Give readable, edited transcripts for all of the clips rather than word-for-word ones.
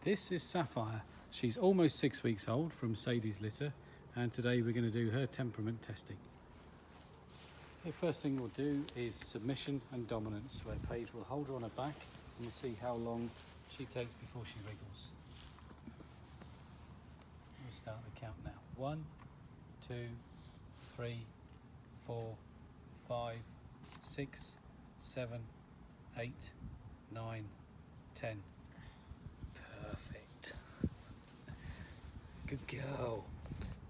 This is Sapphire. She's almost 6 weeks old from Sadie's litter, and today we're going to do her temperament testing. The first thing we'll do is submission and dominance, where Paige will hold her on her back and we'll see how long she takes before she wriggles. We'll start the count now. 1, 2, 3, 4, 5, 6, 7, 8, 9, 10. Perfect. Good girl.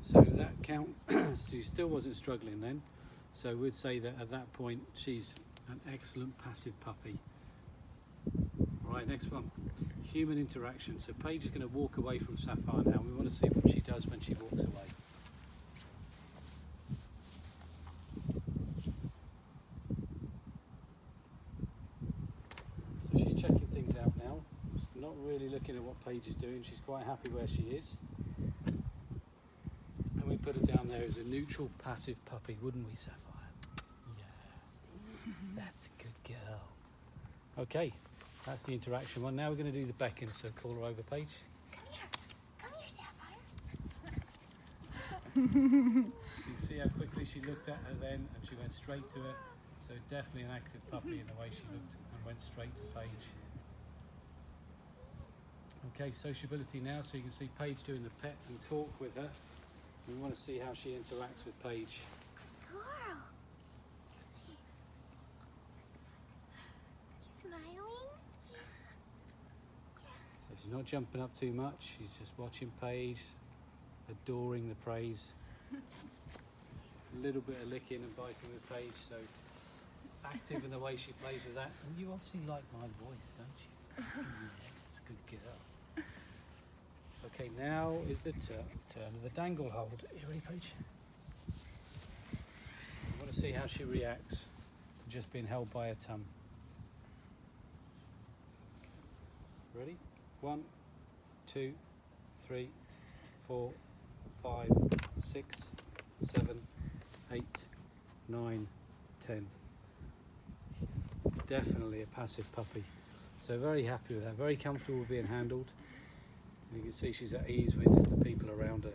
So that count, she still wasn't struggling then. So we'd say that at that point she's an excellent passive puppy. Right, next one. Human interaction. So Paige is going to walk away from Sapphire now. We want to see what she does when she walks away. So she's checking things out now. She's not really looking at what Paige is doing. She's quite happy where she is. And we put her down there as a neutral passive puppy, wouldn't we, Sapphire? Yeah. That's a good girl. Okay, that's the interaction one. Now we're going to do the beckon, so call her over, Paige. Come here, Sapphire. You see how quickly she looked at her then, and she went straight to her. So definitely an active puppy in the way she looked and went straight to Paige. Okay, sociability now, so you can see Paige doing the pet and talk with her. We want to see how she interacts with Paige. Girl. You smiling? So she's not jumping up too much, she's just watching Paige, adoring the praise. A little bit of licking and biting with Paige, so active in the way she plays with that. And you obviously like my voice, don't you? Yeah, that's a good girl. Okay, now is the turn of the dangle hold. You ready, Paige? I want to see how she reacts to just being held by her tum. Ready? 1, 2, 3, 4, 5, 6, 7, 8, 9, 10. Definitely a passive puppy. So very happy with that, very comfortable with being handled. You can see she's at ease with the people around her.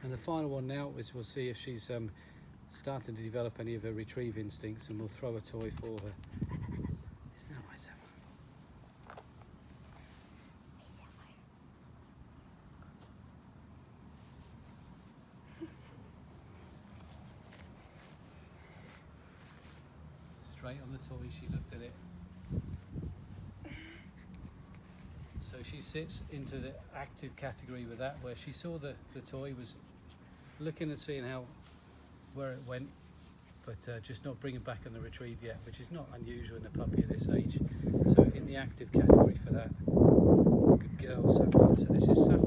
And the final one now is we'll see if she's starting to develop any of her retrieve instincts, and we'll throw a toy for her. Isn't that right, Sam? Straight on the toy, she looked at it. So she sits into the active category with that, where she saw the toy, was looking and seeing where it went, but just not bringing back on the retrieve yet, which is not unusual in a puppy at this age. So in the active category for that. Good girl, Sapphire. So this is Sapphire.